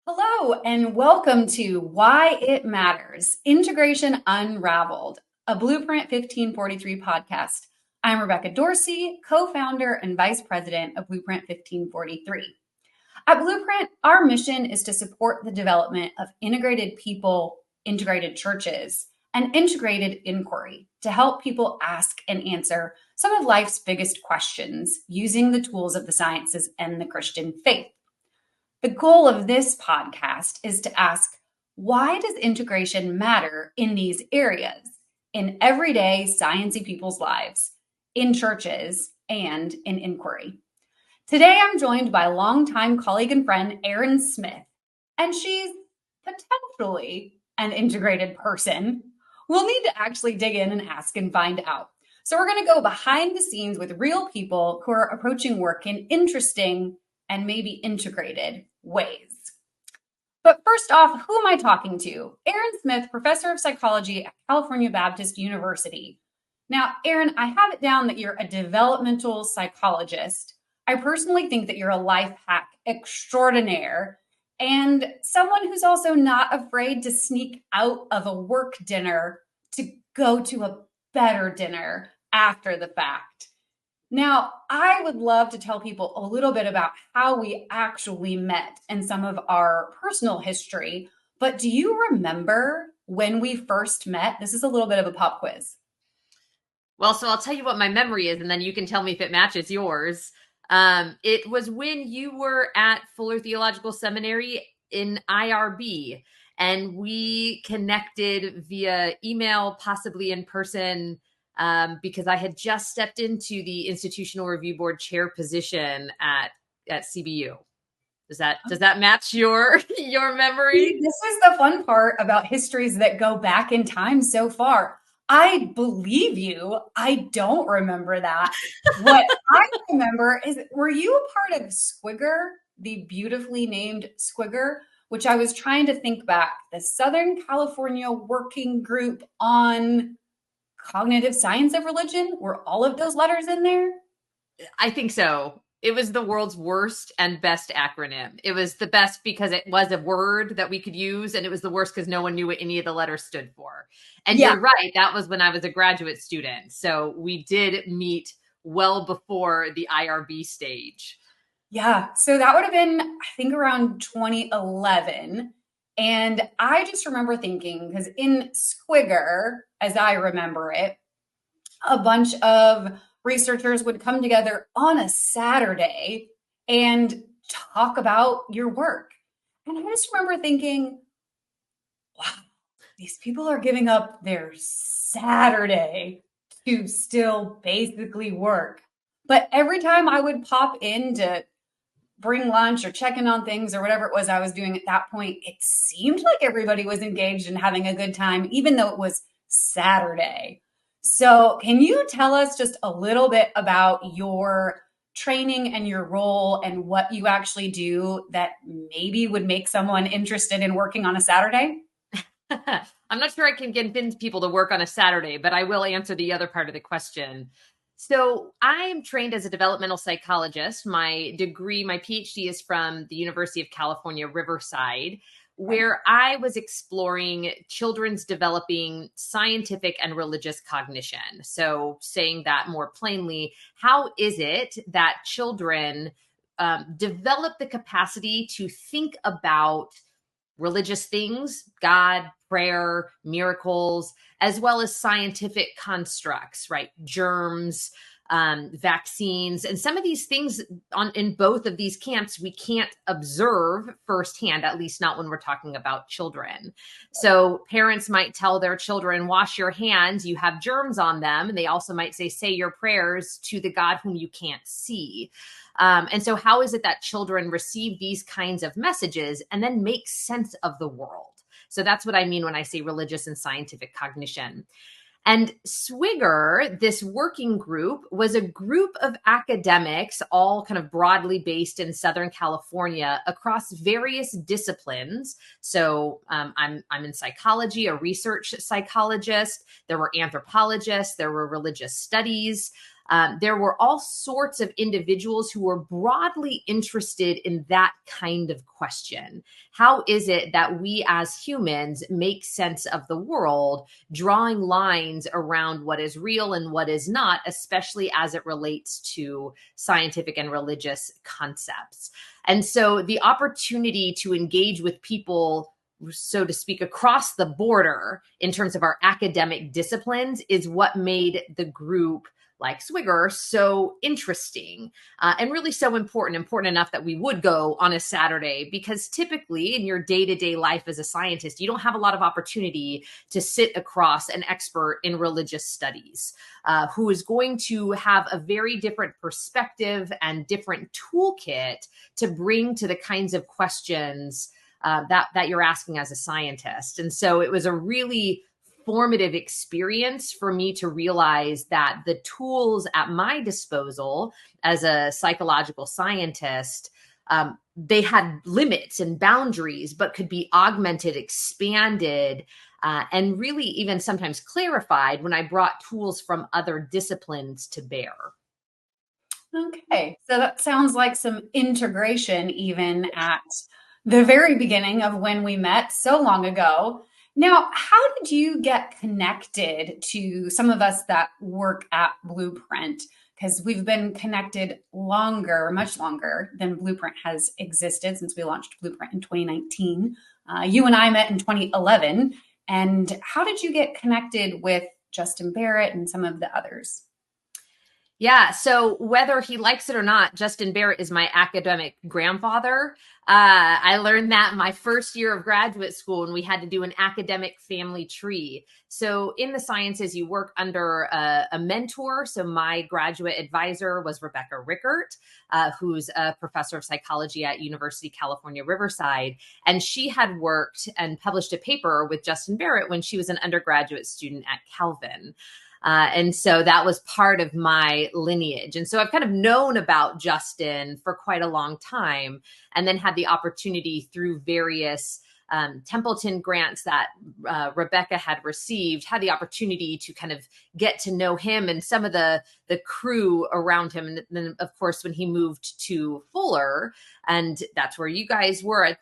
Hello, and welcome to Why It Matters Integration Unraveled, a Blueprint 1543 podcast. I'm Rebecca Dorsey, co founder and vice president of Blueprint 1543. At Blueprint, our mission is to support the development of integrated people, integrated churches, and integrated inquiry to help people ask and answer some of life's biggest questions using the tools of the sciences and the Christian faith. The goal of this podcast is to ask, why does integration matter in these areas, in everyday sciencey people's lives, in churches, and in inquiry? Today, I'm joined by longtime colleague and friend, Erin Smith, and she's potentially an integrated person. We'll need to actually dig in and ask and find out. So we're going to go behind the scenes with real people who are approaching work in interesting and maybe integrated ways. But first off, who am I talking to? Erin Smith, professor of psychology at California Baptist University. Now, Erin, I have it down that you're a developmental psychologist. I personally think that you're a life hack extraordinaire and someone who's also not afraid to sneak out of a work dinner to go to a better dinner after the fact. Now, I would love to tell people a little bit about how we actually met and some of our personal history, but do you remember when we first met? This is a little bit of a pop quiz. Well, so I'll tell you what my memory is, and then you can tell me if it matches yours. It was when you were at Fuller Theological Seminary in IRB, and we connected via email, possibly in person, because I had just stepped into the Institutional Review Board chair position at CBU. Does that match your memory? This is the fun part about histories that go back in time so far. I believe you. I don't remember that. What I remember is, were you a part of Squigger, the beautifully named Squigger, which I was trying to think back, the Southern California Working Group on Cognitive Science of Religion? Were all of those letters in there? I think so. It was the world's worst and best acronym. It was the best because it was a word that we could use, and it was the worst because no one knew what any of the letters stood for. And You're right. That was when I was a graduate student. So we did meet well before the IRB stage. Yeah. So that would have been, I think, around 2011. And I just remember thinking, because in Squigger, as I remember it, a bunch of researchers would come together on a Saturday and talk about your work. And I just remember thinking, wow, these people are giving up their Saturday to still basically work. But every time I would pop in to bring lunch or check in on things or whatever it was I was doing at that point, it seemed like everybody was engaged and having a good time, even though it was Saturday. So can you tell us just a little bit about your training and your role and what you actually do that maybe would make someone interested in working on a Saturday? I'm not sure I can convince people to work on a Saturday, but I will answer the other part of the question. So I am trained as a developmental psychologist. My degree, my PhD is from the University of California, Riverside, where I was exploring children's developing scientific and religious cognition. So saying that more plainly, how is it that children develop the capacity to think about religious things, God, prayer, miracles, as well as scientific constructs, right? Germs, vaccines, and some of these things in both of these camps, we can't observe firsthand, at least not when we're talking about children. So parents might tell their children, wash your hands, you have germs on them. And they also might say your prayers to the God whom you can't see. And so how is it that children receive these kinds of messages and then make sense of the world? So that's what I mean when I say religious and scientific cognition. And Swigger, this working group, was a group of academics, all kind of broadly based in Southern California across various disciplines. So I'm in psychology, a research psychologist. There were anthropologists, there were religious studies there were all sorts of individuals who were broadly interested in that kind of question. How is it that we as humans make sense of the world, drawing lines around what is real and what is not, especially as it relates to scientific and religious concepts? And so the opportunity to engage with people, so to speak, across the border in terms of our academic disciplines is what made the group like Swigger so interesting and really so important enough that we would go on a Saturday, because typically in your day-to-day life as a scientist, you don't have a lot of opportunity to sit across an expert in religious studies who is going to have a very different perspective and different toolkit to bring to the kinds of questions that you're asking as a scientist. And so it was a really formative experience for me to realize that the tools at my disposal as a psychological scientist, they had limits and boundaries, but could be augmented, expanded, and really even sometimes clarified when I brought tools from other disciplines to bear. Okay, so that sounds like some integration even at the very beginning of when we met so long ago. Now, how did you get connected to some of us that work at Blueprint? Because we've been connected longer, much longer than Blueprint has existed since we launched Blueprint in 2019. You and I met in 2011. And how did you get connected with Justin Barrett and some of the others? Yeah. So whether he likes it or not, Justin Barrett is my academic grandfather. I learned that my first year of graduate school when we had to do an academic family tree. So in the sciences, you work under a mentor. So my graduate advisor was Rebecca Rickert, who's a professor of psychology at University of California, Riverside. And she had worked and published a paper with Justin Barrett when she was an undergraduate student at Calvin. And so that was part of my lineage. And so I've kind of known about Justin for quite a long time, and then had the opportunity through various Templeton grants that Rebecca had received, had the opportunity to kind of get to know him and some of the crew around him. And then, of course, when he moved to Fuller, and that's where you guys were at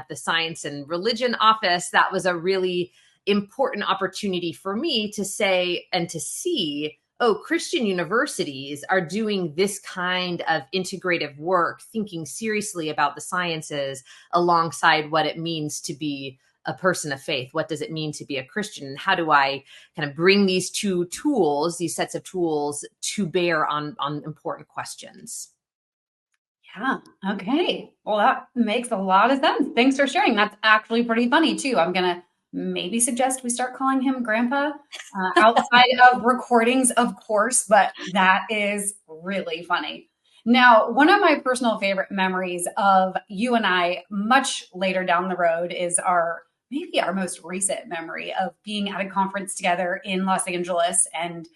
the Science and Religion office, that was a really important opportunity for me to say and to see, oh, Christian universities are doing this kind of integrative work, thinking seriously about the sciences alongside what it means to be a person of faith. What does it mean to be a Christian? And how do I kind of bring these two tools, these sets of tools, to bear on important questions? Yeah. Okay. Well, that makes a lot of sense. Thanks for sharing. That's actually pretty funny too. I'm going to maybe suggest we start calling him Grandpa outside of recordings, of course, but that is really funny. Now, one of my personal favorite memories of you and I much later down the road is maybe our most recent memory of being at a conference together in Los Angeles and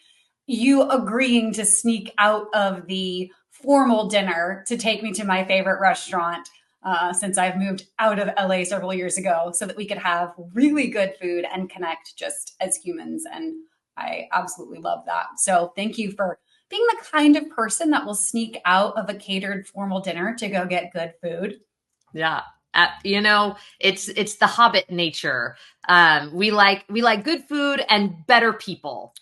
you agreeing to sneak out of the formal dinner to take me to my favorite restaurant since I've moved out of LA several years ago so that we could have really good food and connect just as humans. And I absolutely love that. So thank you for being the kind of person that will sneak out of a catered formal dinner to go get good food. Yeah. It's the Hobbit nature. We like good food and better people.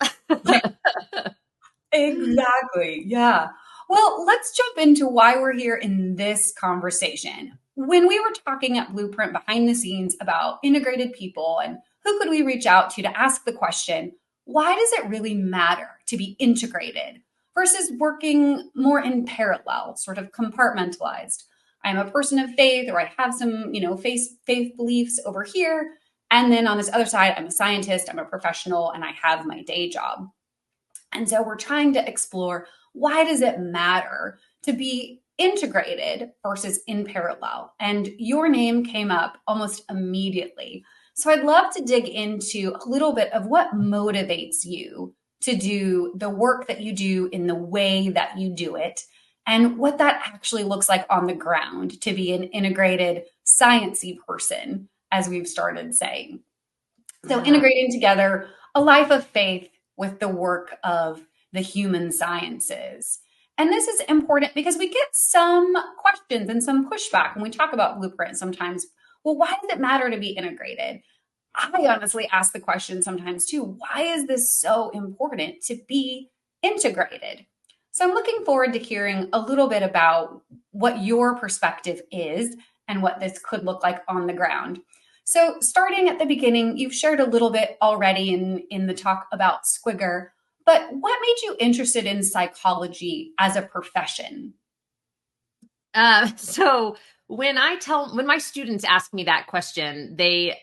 Exactly. Yeah. Well, let's jump into why we're here in this conversation. When we were talking at Blueprint behind the scenes about integrated people and who could we reach out to ask the question, why does it really matter to be integrated versus working more in parallel, sort of compartmentalized? I'm a person of faith, or I have some, faith beliefs over here. And then on this other side, I'm a scientist, I'm a professional, and I have my day job. And so we're trying to explore, why does it matter to be integrated versus in parallel? And your name came up almost immediately. So I'd love to dig into a little bit of what motivates you to do the work that you do in the way that you do it, and what that actually looks like on the ground to be an integrated sciencey person, as we've started saying. So integrating together a life of faith with the work of the human sciences. And this is important because we get some questions and some pushback when we talk about Blueprint sometimes. Well, why does it matter to be integrated? I honestly ask the question sometimes too, why is this so important to be integrated? So I'm looking forward to hearing a little bit about what your perspective is and what this could look like on the ground. So starting at the beginning, you've shared a little bit already in the talk about Squigger, but what made you interested in psychology as a profession? So when my students ask me that question, they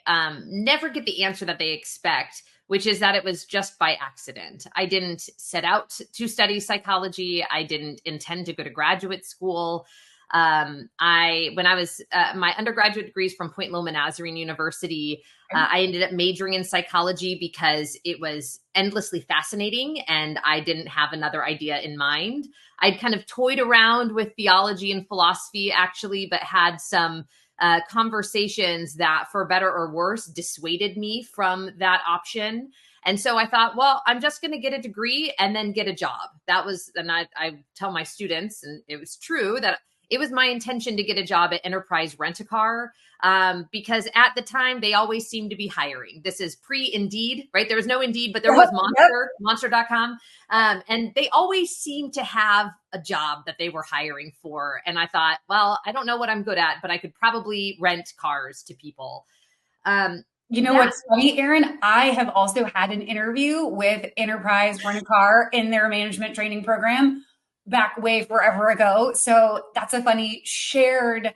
never get the answer that they expect, which is that it was just by accident. I didn't set out to study psychology. I didn't intend to go to graduate school. When I was my undergraduate degrees from Point Loma Nazarene University, I ended up majoring in psychology because it was endlessly fascinating and I didn't have another idea in mind. I'd kind of toyed around with theology and philosophy actually, but had some conversations that, for better or worse, dissuaded me from that option. And so I thought, well, I'm just going to get a degree and then get a job. And I tell my students, and it was true, that it was my intention to get a job at Enterprise Rent-A-Car because at the time they always seemed to be hiring. This is pre-Indeed, right? There was no Indeed, but there was Monster.com. And they always seemed to have a job that they were hiring for. And I thought, well, I don't know what I'm good at, but I could probably rent cars to people. You know what's funny, Erin? I have also had an interview with Enterprise Rent-A-Car in their management training program back way forever ago. So that's a funny shared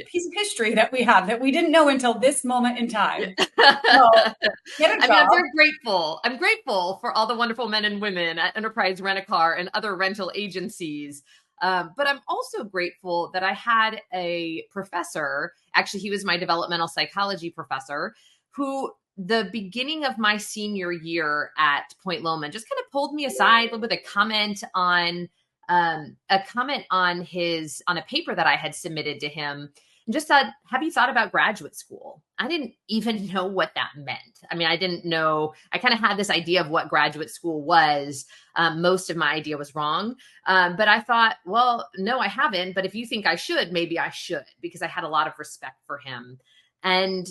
piece of history that we have that we didn't know until this moment in time. So, get a job. I'm very grateful. I'm grateful for all the wonderful men and women at Enterprise Rent-A-Car and other rental agencies. But I'm also grateful that I had a professor, actually, he was my developmental psychology professor, who the beginning of my senior year at Point Loma just kind of pulled me aside with a comment on a paper that I had submitted to him and just said, have you thought about graduate school? I didn't even know what that meant. I mean, I didn't know, I kind of had this idea of what graduate school was. Most of my idea was wrong. But I thought, well, no, I haven't. But if you think I should, maybe I should, because I had a lot of respect for him. And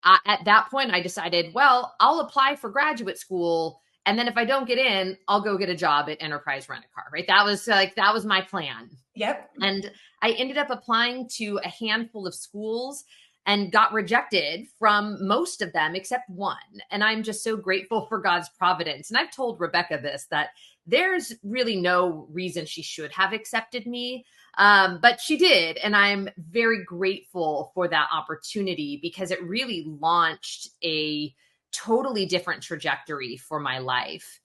at that point, I decided, well, I'll apply for graduate school. And then if I don't get in, I'll go get a job at Enterprise Rent-A-Car, right? That was my plan. Yep. And I ended up applying to a handful of schools and got rejected from most of them except one. And I'm just so grateful for God's providence. And I've told Rebecca this, that there's really no reason she should have accepted me. But she did. And I'm very grateful for that opportunity because it really launched a totally different trajectory for my life.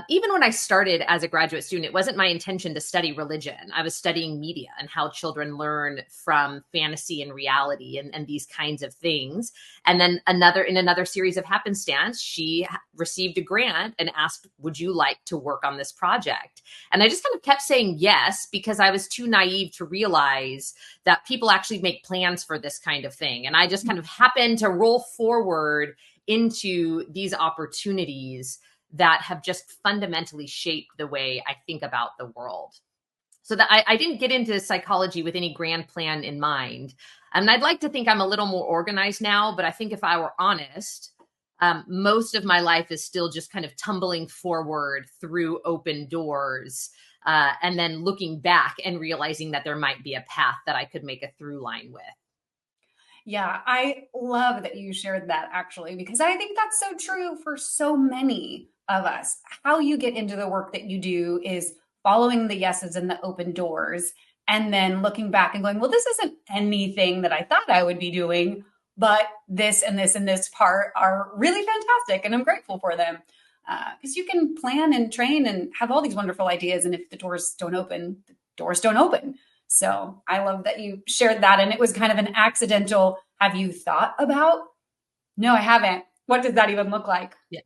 Even when I started as a graduate student, it wasn't my intention to study religion. I was studying media and how children learn from fantasy and reality and these kinds of things. And then in another series of happenstance, she received a grant and asked, would you like to work on this project? And I just kind of kept saying yes, because I was too naive to realize that people actually make plans for this kind of thing. And I just kind of happened to roll forward into these opportunities that have just fundamentally shaped the way I think about the world. So that I didn't get into psychology with any grand plan in mind. And I'd like to think I'm a little more organized now, but I think if I were honest, most of my life is still just kind of tumbling forward through open doors, and then looking back and realizing that there might be a path that I could make a through line with. Yeah, I love that you shared that actually, because I think that's so true for so many of us. How you get into the work that you do is following the yeses and the open doors, and then looking back and going, well, this isn't anything that I thought I would be doing, but this and this and this part are really fantastic, and I'm grateful for them. Because you can plan and train and have all these wonderful ideas, and if the doors don't open, the doors don't open. So I love that you shared that. And it was kind of an accidental, have you thought about? No, I haven't. What does that even look like? Yeah.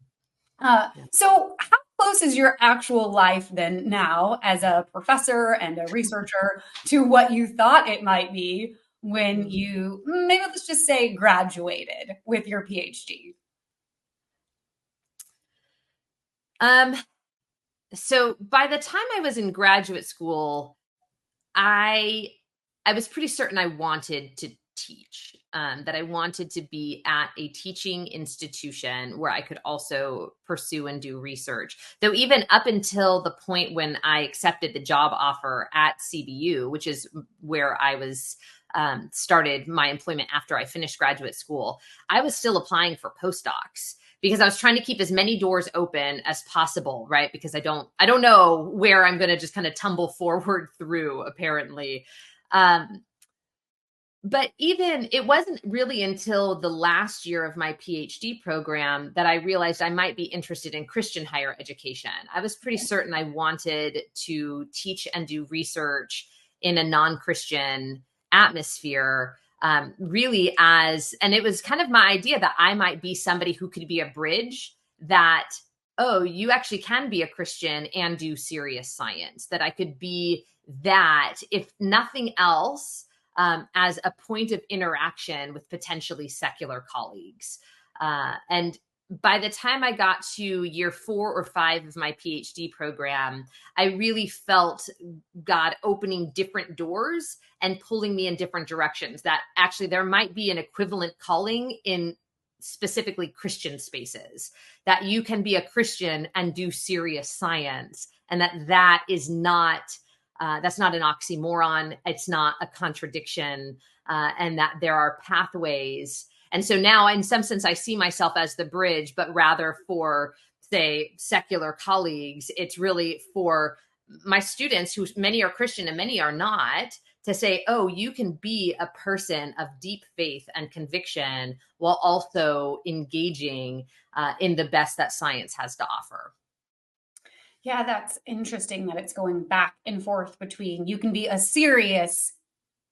So how close is your actual life then now as a professor and a researcher to what you thought it might be when you, maybe let's just say, graduated with your PhD? So by the time I was in graduate school, I I was pretty certain I wanted to teach, that I wanted to be at a teaching institution where I could also pursue and do research. Though even up until the point when I accepted the job offer at CBU, which is where I was started my employment after I finished graduate school, I was still applying for postdocs because I was trying to keep as many doors open as possible, right? Because I don't know where I'm going to just kind of tumble forward through, apparently. Um, but even it wasn't really until the last year of my PhD program that I realized I might be interested in Christian higher education. I was pretty certain I wanted to teach and do research in a non-Christian atmosphere, really and it was kind of my idea that I might be somebody who could be a bridge that, oh, you actually can be a Christian and do serious science, that I could be that, if nothing else, as a point of interaction with potentially secular colleagues. And by the time I got to year 4 or 5 of my PhD program, I really felt God opening different doors and pulling me in different directions, that actually there might be an equivalent calling in specifically Christian spaces, that you can be a Christian and do serious science, and that is not that's not an oxymoron. It's not a contradiction, and that there are pathways. And so now, in some sense, I see myself as the bridge, but rather for, say, secular colleagues, it's really for my students, who many are Christian and many are not, to say, oh, you can be a person of deep faith and conviction while also engaging in the best that science has to offer. Yeah, that's interesting that it's going back and forth between you can be a serious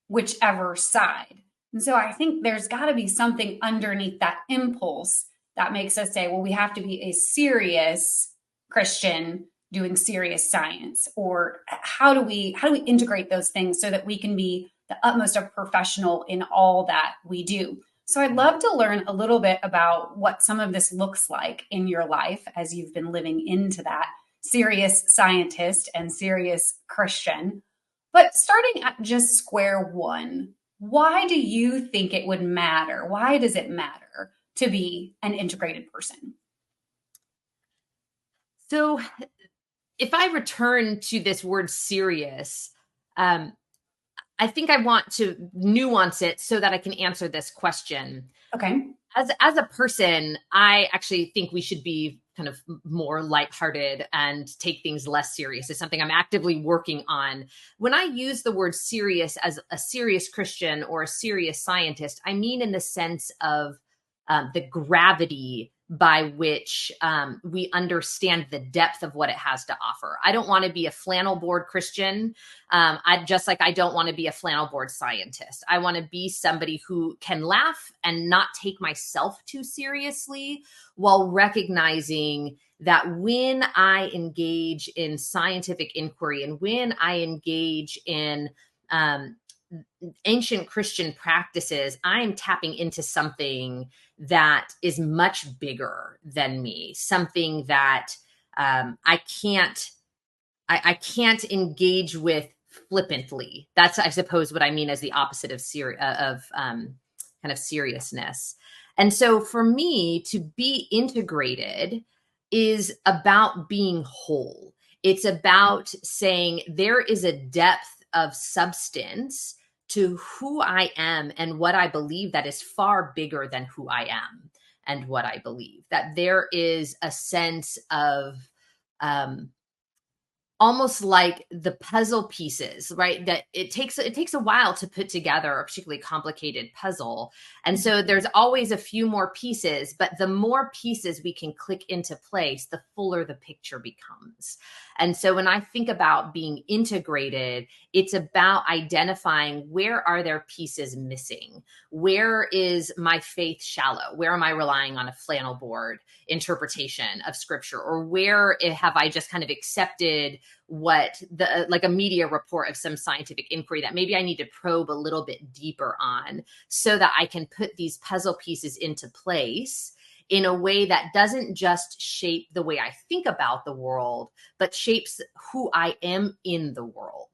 whichever side. And so I think there's got to be something underneath that impulse that makes us say, well, we have to be a serious Christian doing serious science. Or how do we integrate those things so that we can be the utmost of professional in all that we do? So I'd love to learn a little bit about what some of this looks like in your life as you've been living into that serious scientist and serious Christian. But starting at just square one, why do you think it would matter? Why does it matter to be an integrated person? So, if I return to this word serious, um, I think I want to nuance it so that I can answer this question. Okay. As a person, I actually think we should be kind of more lighthearted and take things less serious. It's something I'm actively working on. When I use the word serious as a serious Christian or a serious scientist, I mean in the sense of the gravity by which we understand the depth of what it has to offer. I don't want to be a flannel board Christian. I don't want to be a flannel board scientist. I want to be somebody who can laugh and not take myself too seriously, while recognizing that when I engage in scientific inquiry and when I engage in um, ancient Christian practices, I'm tapping into something that is much bigger than me, something that I can't I can't engage with flippantly. That's, I suppose, what I mean as the opposite of kind of seriousness. And so, for me, to be integrated is about being whole. It's about saying there is a depth of substance to who I am and what I believe that is far bigger than who I am and what I believe. That there is a sense of um, almost like the puzzle pieces, right? That it takes a while to put together a particularly complicated puzzle. And so there's always a few more pieces, but the more pieces we can click into place, the fuller the picture becomes. And so when I think about being integrated, it's about identifying, where are there pieces missing? Where is my faith shallow? Where am I relying on a flannel board interpretation of scripture? Or where have I just kind of accepted what like a media report of some scientific inquiry that maybe I need to probe a little bit deeper on, so that I can put these puzzle pieces into place in a way that doesn't just shape the way I think about the world, but shapes who I am in the world.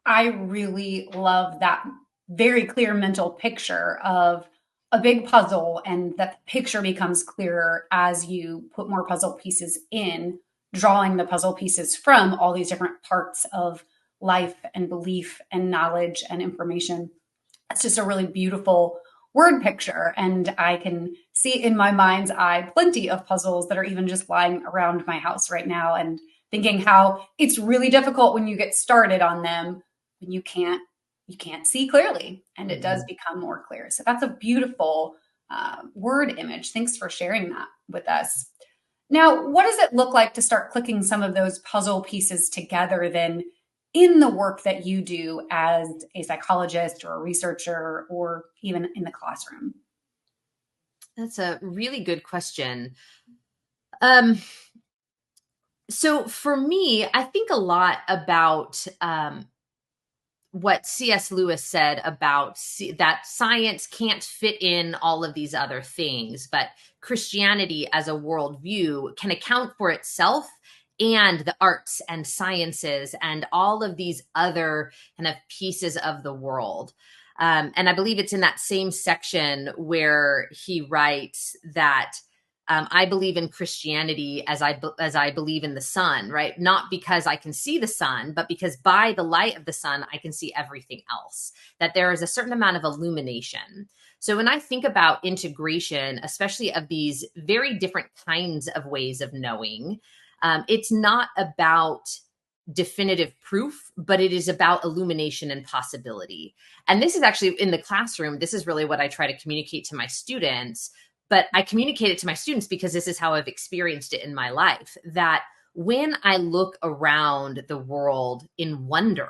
I really love that very clear mental picture of a big puzzle, and that the picture becomes clearer as you put more puzzle pieces in, drawing the puzzle pieces from all these different parts of life and belief and knowledge and information. It's just a really beautiful word picture. And I can see in my mind's eye plenty of puzzles that are even just lying around my house right now, and thinking how it's really difficult when you get started on them, when you can't see clearly, and it does become more clear. So that's a beautiful word image. Thanks for sharing that with us. Now, what does it look like to start clicking some of those puzzle pieces together then in the work that you do as a psychologist or a researcher, or even in the classroom? That's a really good question. So for me, I think a lot about what C.S. Lewis said about that science can't fit in all of these other things, but Christianity as a worldview can account for itself and the arts and sciences and all of these other kind of pieces of the world. And I believe it's in that same section where he writes that I believe in Christianity as I believe in the sun, right? Not because I can see the sun, but because by the light of the sun, I can see everything else, that there is a certain amount of illumination. So when I think about integration, especially of these very different kinds of ways of knowing, it's not about definitive proof, but it is about illumination and possibility. And this is actually in the classroom, this is really what I try to communicate to my students. But I communicate it to my students because this is how I've experienced it in my life, that when I look around the world in wonder,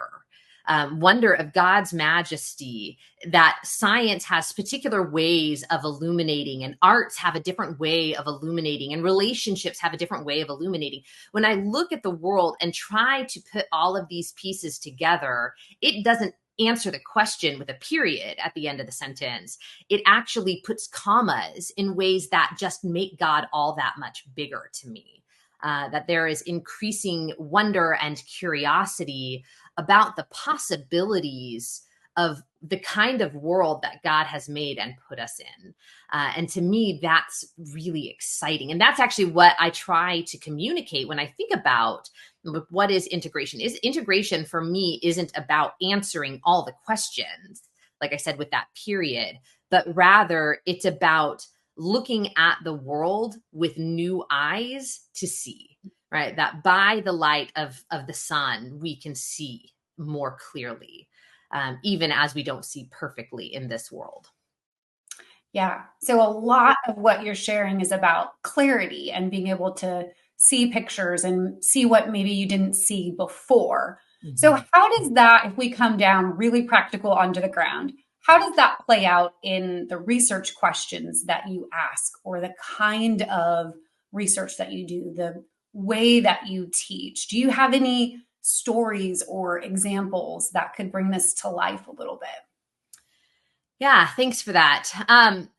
wonder of God's majesty, that science has particular ways of illuminating, and arts have a different way of illuminating, and relationships have a different way of illuminating. When I look at the world and try to put all of these pieces together, it doesn't answer the question with a period at the end of the sentence. It actually puts commas in ways that just make God all that much bigger to me. That there is increasing wonder and curiosity about the possibilities of the kind of world that God has made and put us in. And to me, that's really exciting. And that's actually what I try to communicate when I think about what is integration. Integration for me isn't about answering all the questions, like I said, with that period, but rather it's about looking at the world with new eyes to see, right? That by the light of the sun, we can see more clearly, even as we don't see perfectly in this world. Yeah. So a lot of what you're sharing is about clarity and being able to see pictures and see what maybe you didn't see before. Mm-hmm. So how does that, if we come down really practical onto the ground, how does that play out in the research questions that you ask, or the kind of research that you do, the way that you teach? Do you have any stories or examples that could bring this to life a little bit? Yeah, thanks for that.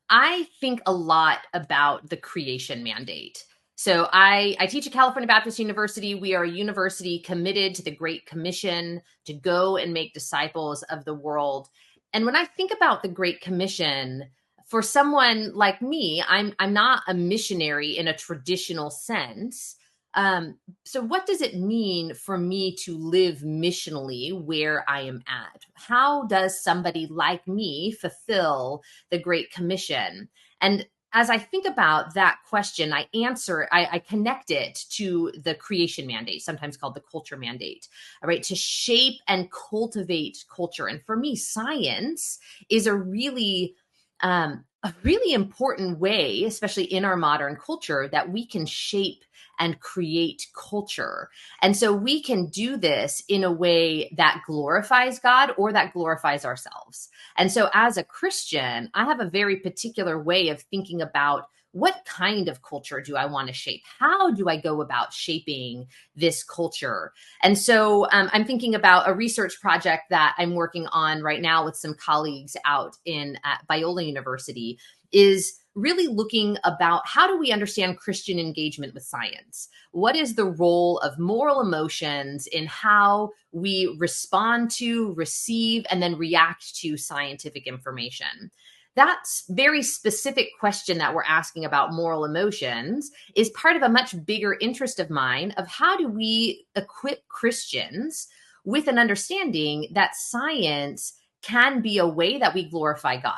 I think a lot about the creation mandate. So I teach at California Baptist University. We are a university committed to the Great Commission to go and make disciples of the world. And when I think about the Great Commission, for someone like me, I'm not a missionary in a traditional sense. So what does it mean for me to live missionally where I am at? How does somebody like me fulfill the Great Commission? And as I think about that question, I connect it to the creation mandate, sometimes called the culture mandate, all right, to shape and cultivate culture. And for me, science is a really important way, especially in our modern culture, that we can shape and create culture. And so we can do this in a way that glorifies God or that glorifies ourselves. And so as a Christian, I have a very particular way of thinking about what kind of culture do I want to shape? How do I go about shaping this culture? And so I'm thinking about a research project that I'm working on right now with some colleagues out at Biola University, is really looking about how do we understand Christian engagement with science? What is the role of moral emotions in how we respond to, receive, and then react to scientific information? That very specific question that we're asking about moral emotions is part of a much bigger interest of mine of how do we equip Christians with an understanding that science can be a way that we glorify God.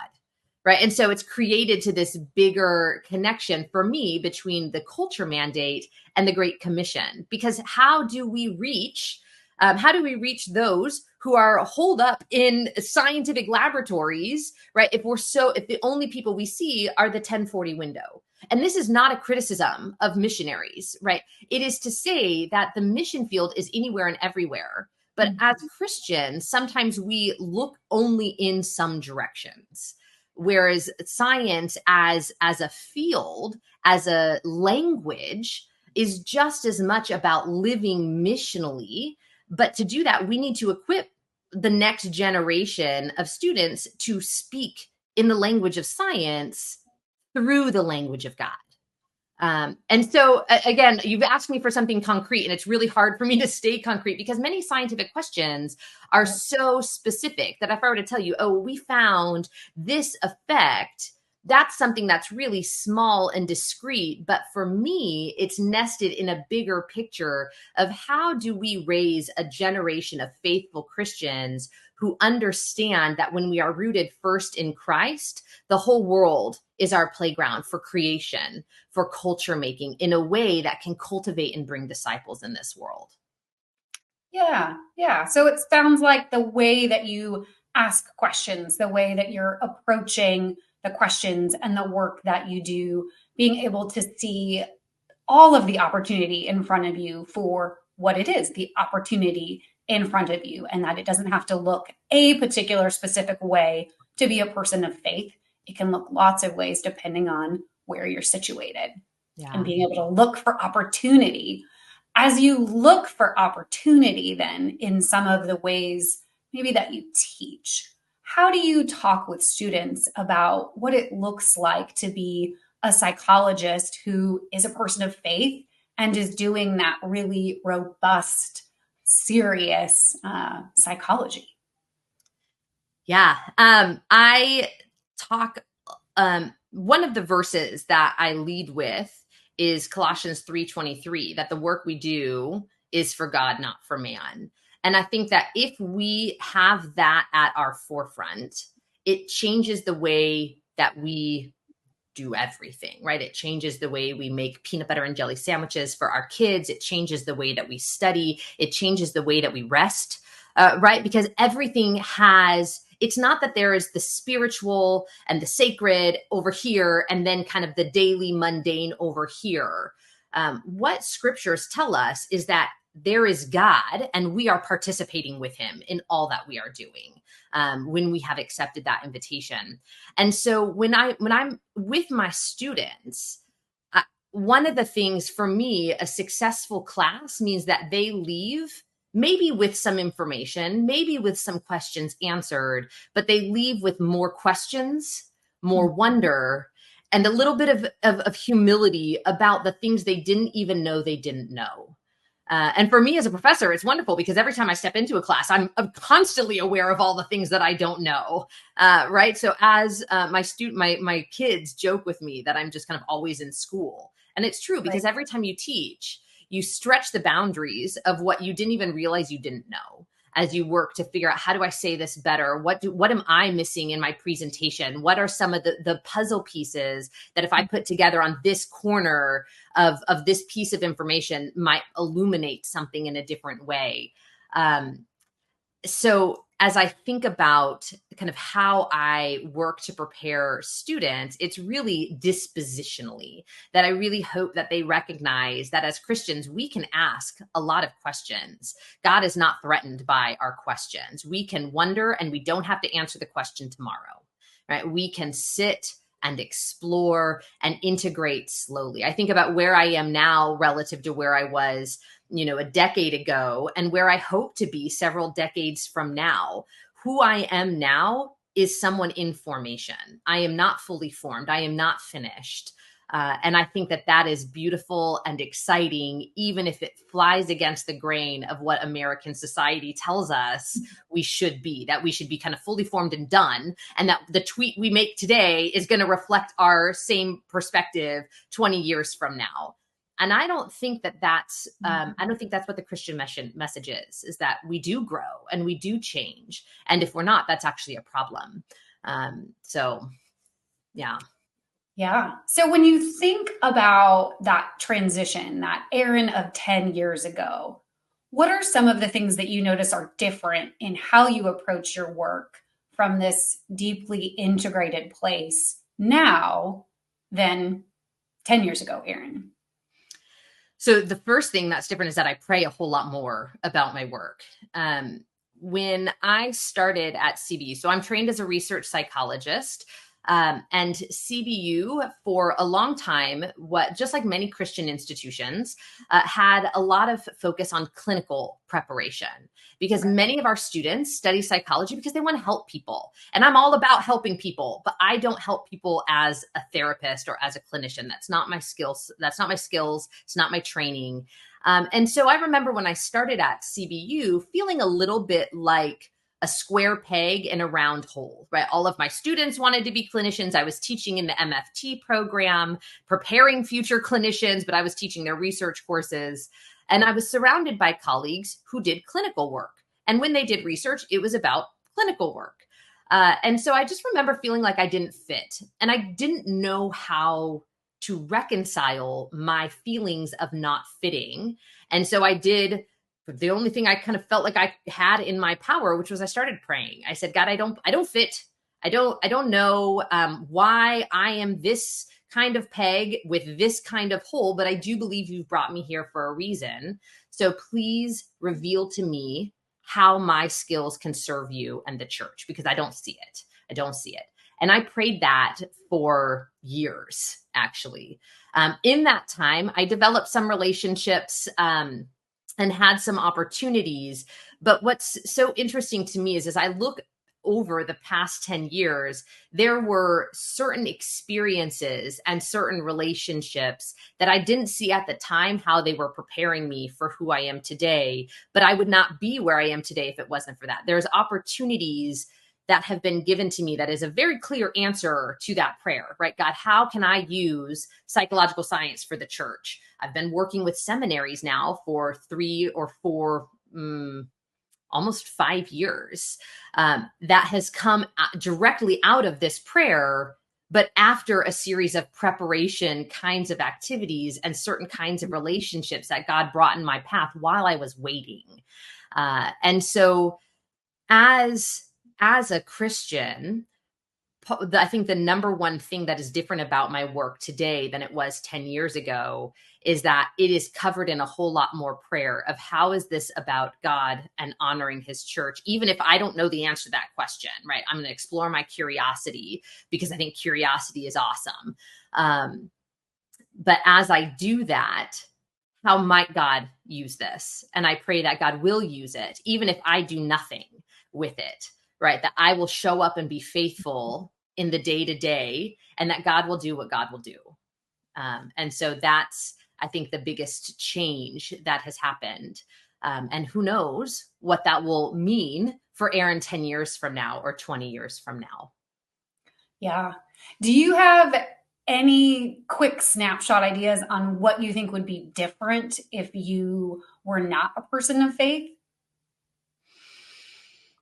Right. And so it's created to this bigger connection for me between the culture mandate and the Great Commission, because how do we reach those who are holed up in scientific laboratories, right? If the only people we see are the 1040 window. And this is not a criticism of missionaries, right? It is to say that the mission field is anywhere and everywhere. But as Christians, sometimes we look only in some directions. Whereas science as a field, as a language, is just as much about living missionally. But to do that, we need to equip the next generation of students to speak in the language of science through the language of God. And so again, you've asked me for something concrete, and it's really hard for me to stay concrete because many scientific questions are so specific that if I were to tell you, oh, we found this effect, that's something that's really small and discrete. But for me, it's nested in a bigger picture of how do we raise a generation of faithful Christians who understand that when we are rooted first in Christ, the whole world is our playground for creation, for culture making in a way that can cultivate and bring disciples in this world. Yeah, yeah. So it sounds like the way that you ask questions, the way that you're approaching the questions and the work that you do, being able to see all of the opportunity in front of you for what it is, the opportunity in front of you, and that it doesn't have to look a particular specific way to be a person of faith. It can look lots of ways depending on where you're situated. Yeah. And being able to look for opportunity. As you look for opportunity, then in some of the ways maybe that you teach, how do you talk with students about what it looks like to be a psychologist who is a person of faith and is doing that really robust, serious psychology? Yeah. I talk, one of the verses that I lead with is Colossians 3:23, that the work we do is for God, not for man. And I think that if we have that at our forefront, it changes the way that we do everything, right? It changes the way we make peanut butter and jelly sandwiches for our kids. It changes the way that we study. It changes the way that we rest, right? Because everything it's not that there is the spiritual and the sacred over here and then kind of the daily mundane over here. What scriptures tell us is that there is God and we are participating with him in all that we are doing when we have accepted that invitation. And so when I'm with my students, one of the things for me, a successful class means that they leave maybe with some information, maybe with some questions answered, but they leave with more questions, more wonder, and a little bit of humility about the things they didn't even know they didn't know. And for me as a professor, it's wonderful because every time I step into a class, I'm constantly aware of all the things that I don't know, right? So as my kids joke with me that I'm just kind of always in school. And it's true because every time you teach, you stretch the boundaries of what you didn't even realize you didn't know as you work to figure out, how do I say this better? What am I missing in my presentation? What are some of the puzzle pieces that if I put together on this corner of this piece of information might illuminate something in a different way? So as I think about kind of how I work to prepare students, it's really dispositionally that I really hope that they recognize that as Christians, we can ask a lot of questions. God is not threatened by our questions. We can wonder and we don't have to answer the question tomorrow, right? We can sit and explore and integrate slowly. I think about where I am now relative to where I was, a decade ago, and where I hope to be several decades from now. Who I am now is someone in formation. I am not fully formed. I am not finished. And I think that is beautiful and exciting, even if it flies against the grain of what American society tells us we should be, that we should be kind of fully formed and done. And that the tweet we make today is going to reflect our same perspective 20 years from now. And I don't think that's what the Christian message is that we do grow and we do change. And if we're not, that's actually a problem. So yeah. Yeah. So when you think about that transition, that Erin of 10 years ago, what are some of the things that you notice are different in how you approach your work from this deeply integrated place now than 10 years ago, Erin? So the first thing that's different is that I pray a whole lot more about my work. When I started at CBU, so I'm trained as a research psychologist. And CBU for a long time, just like many Christian institutions, had a lot of focus on clinical preparation, because many of our students study psychology because they want to help people. And I'm all about helping people, but I don't help people as a therapist or as a clinician. That's not my skills. That's not my skills. It's not my training. And so I remember when I started at CBU feeling a little bit like a square peg in a round hole, right? All of my students wanted to be clinicians. I was teaching in the MFT program, preparing future clinicians, but I was teaching their research courses. And I was surrounded by colleagues who did clinical work. And when they did research, it was about clinical work. And so I just remember feeling like I didn't fit. And I didn't know how to reconcile my feelings of not fitting. And so I did the only thing I kind of felt like I had in my power, which was I started praying. I said, God, I don't fit. I don't know why I am this kind of peg with this kind of hole, but I do believe you've brought me here for a reason. So please reveal to me how my skills can serve you and the church, because I don't see it. I don't see it. And I prayed that for years, actually. In that time, I developed some relationships, and had some opportunities. But what's so interesting to me is as I look over the past 10 years, there were certain experiences and certain relationships that I didn't see at the time how they were preparing me for who I am today. But I would not be where I am today if it wasn't for that. There's opportunities that have been given to me that is a very clear answer to that prayer, right? God, how can I use psychological science for the church? I've been working with seminaries now for 3 or 4, almost 5 years. That has come directly out of this prayer, but after a series of preparation kinds of activities and certain kinds of relationships that God brought in my path while I was waiting. And so as a Christian, I think the number one thing that is different about my work today than it was 10 years ago is that it is covered in a whole lot more prayer of how is this about God and honoring his church, even if I don't know the answer to that question, right? I'm going to explore my curiosity because I think curiosity is awesome. But as I do that, how might God use this? And I pray that God will use it, even if I do nothing with it, right? That I will show up and be faithful in the day to day, and that God will do what God will do. And so that's, I think, the biggest change that has happened. And who knows what that will mean for Erin 10 years from now or 20 years from now. Yeah. Do you have any quick snapshot ideas on what you think would be different if you were not a person of faith?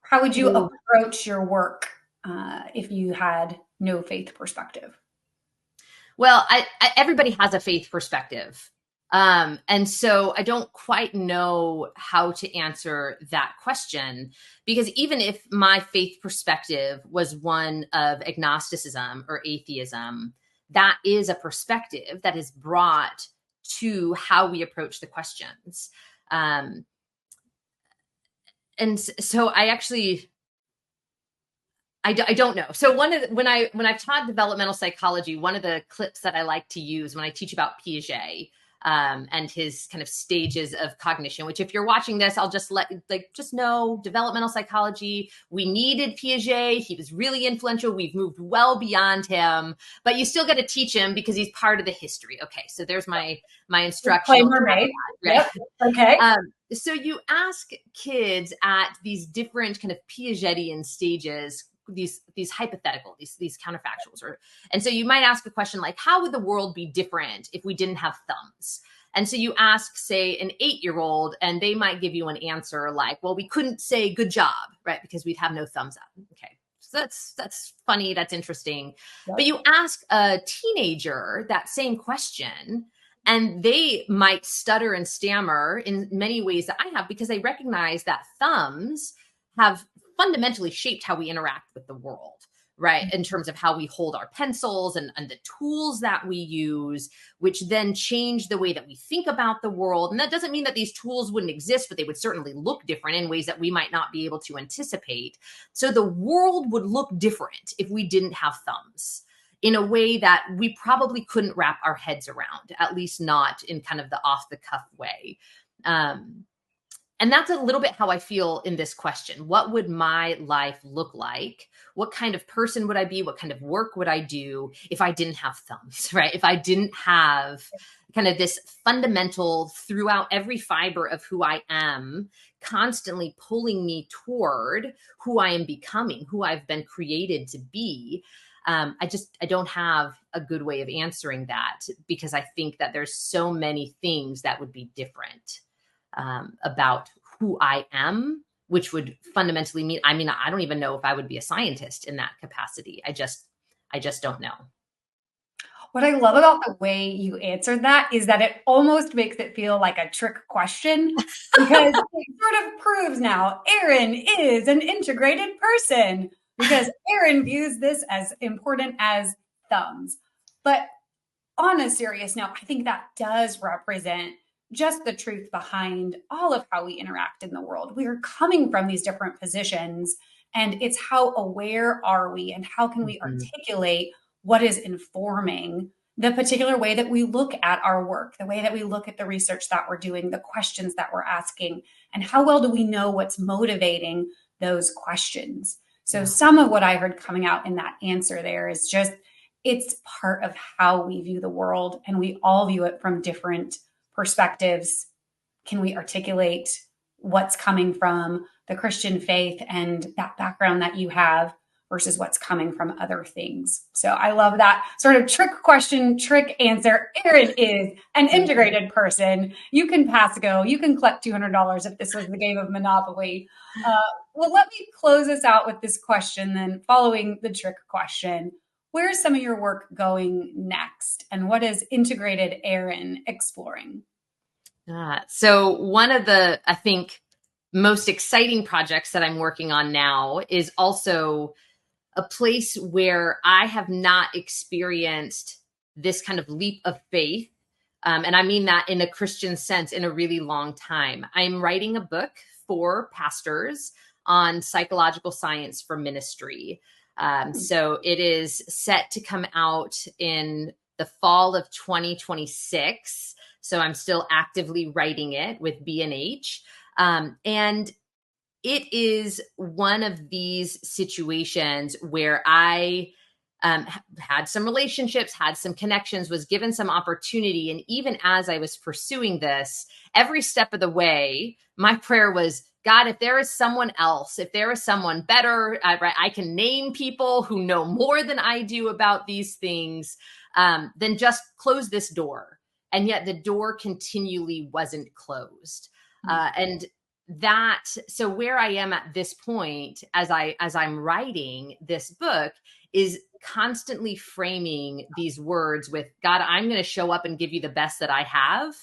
How would you approach your work if you had no faith perspective? Well, everybody has a faith perspective. And so I don't quite know how to answer that question, because even if my faith perspective was one of agnosticism or atheism, that is a perspective that is brought to how we approach the questions. And so I actually, I don't know. So when I've taught developmental psychology, one of the clips that I like to use when I teach about Piaget, and his kind of stages of cognition, which if you're watching this, I'll just know developmental psychology. We needed Piaget. He was really influential. We've moved well beyond him, but you still got to teach him because he's part of the history. Okay. So there's my instructional Disclaimer made. caveat, Yep. Okay. right? So you ask kids at these different kind of Piagetian stages, these hypothetical, these counterfactuals, and so you might ask a question like, how would the world be different if we didn't have thumbs? And so you ask, say, an 8-year-old, and they might give you an answer like, well, we couldn't say good job, right? Because we'd have no thumbs up. Okay. So that's funny. That's interesting. Yep. But you ask a teenager that same question, and they might stutter and stammer in many ways that I have, because they recognize that thumbs have fundamentally shaped how we interact with the world, right? In terms of how we hold our pencils and the tools that we use, which then change the way that we think about the world. And that doesn't mean that these tools wouldn't exist, but they would certainly look different in ways that we might not be able to anticipate. So the world would look different if we didn't have thumbs, in a way that we probably couldn't wrap our heads around, at least not in kind of the off the cuff way. And that's a little bit how I feel in this question. What would my life look like? What kind of person would I be? What kind of work would I do if I didn't have thumbs, right? If I didn't have kind of this fundamental throughout every fiber of who I am, constantly pulling me toward who I am becoming, who I've been created to be. I don't have a good way of answering that, because I think that there's so many things that would be different about who I am, which would fundamentally mean, I don't even know if I would be a scientist in that capacity. I just don't know. What I love about the way you answered that is that it almost makes it feel like a trick question, because it sort of proves now Erin is an integrated person, because Erin views this as important as thumbs. But on a serious note, I think that does represent just the truth behind all of how we interact in the world. We are coming from these different positions, and it's how aware are we and how can we articulate what is informing the particular way that we look at our work, the way that we look at the research that we're doing, the questions that we're asking, and how well do we know what's motivating those questions. So some of what I heard coming out in that answer there is just, it's part of how we view the world, and we all view it from different perspectives. Can we articulate what's coming from the Christian faith and that background that you have versus what's coming from other things? So I love that sort of trick question, trick answer. Erin is an integrated person. You can pass go. You can collect $200 if this was the game of Monopoly. Well, let me close us out with this question then, following the trick question. Where's some of your work going next? And what is integrated Erin exploring? So one of the, I think, most exciting projects that I'm working on now is also a place where I have not experienced this kind of leap of faith. And I mean that in a Christian sense in a really long time. I'm writing a book for pastors on psychological science for ministry. So it is set to come out in the fall of 2026. So I'm still actively writing it with B&H. And it is one of these situations where I had some relationships, had some connections, was given some opportunity. And even as I was pursuing this, every step of the way, my prayer was, God, if there is someone else, if there is someone better, I can name people who know more than I do about these things, then just close this door. And yet the door continually wasn't closed. And that, so where I am at this point, as I'm writing this book, is constantly framing these words with, God, I'm going to show up and give you the best that I have.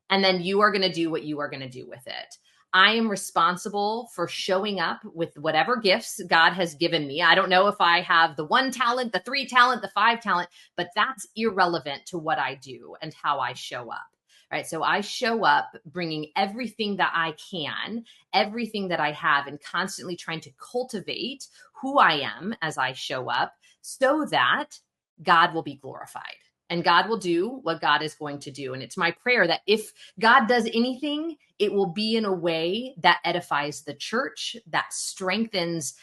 And then you are going to do what you are going to do with it. I am responsible for showing up with whatever gifts God has given me. I don't know if I have the 1 talent, the 3 talent, the 5 talent, but that's irrelevant to what I do and how I show up. Right. So I show up bringing everything that I can, everything that I have, and constantly trying to cultivate who I am as I show up so that God will be glorified and God will do what God is going to do. And it's my prayer that if God does anything, it will be in a way that edifies the church, that strengthens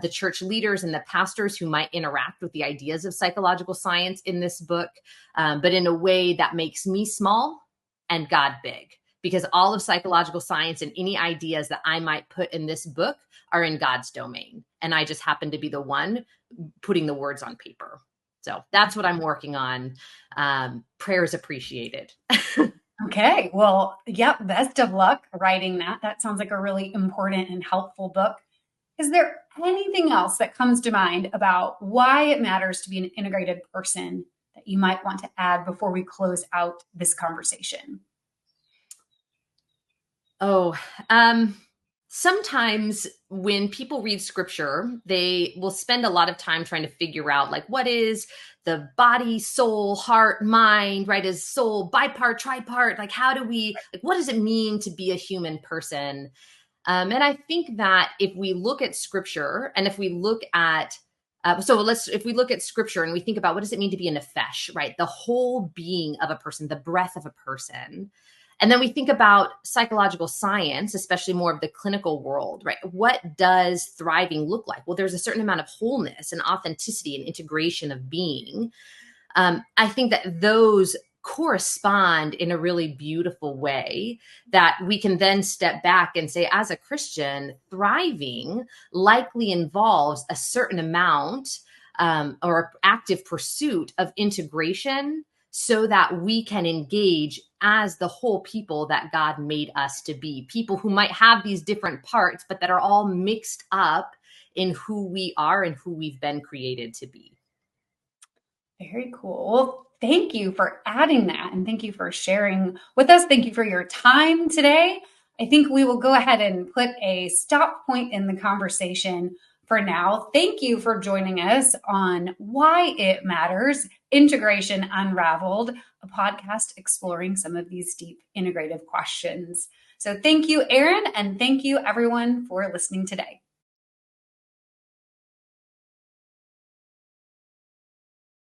the church leaders and the pastors who might interact with the ideas of psychological science in this book, but in a way that makes me small and God big. Because all of psychological science and any ideas that I might put in this book are in God's domain. And I just happen to be the one putting the words on paper. So that's what I'm working on. Prayers appreciated. Okay. Well, yep. Best of luck writing that. That sounds like a really important and helpful book. Is there anything else that comes to mind about why it matters to be an integrated person that you might want to add before we close out this conversation? Oh, sometimes when people read scripture, they will spend a lot of time trying to figure out like what is the body, soul, heart, mind, right? Is soul bipart, tripart? Like how do we, like what does it mean to be a human person? And I think that if we look at scripture and if we look at if we look at scripture and we think about what does it mean to be a nefesh, right? The whole being of a person, the breath of a person. And then we think about psychological science, especially more of the clinical world, right? What does thriving look like? Well, there's a certain amount of wholeness and authenticity and integration of being. I think that those correspond in a really beautiful way that we can then step back and say, as a Christian, thriving likely involves a certain amount or active pursuit of integration so that we can engage as the whole people that God made us to be. People who might have these different parts, but that are all mixed up in who we are and who we've been created to be. Very cool. Well, thank you for adding that. And thank you for sharing with us. Thank you for your time today. I think we will go ahead and put a stop point in the conversation for now. Thank you for joining us on Why It Matters, Integration Unraveled, a podcast exploring some of these deep integrative questions. So thank you, Erin, and thank you everyone for listening today.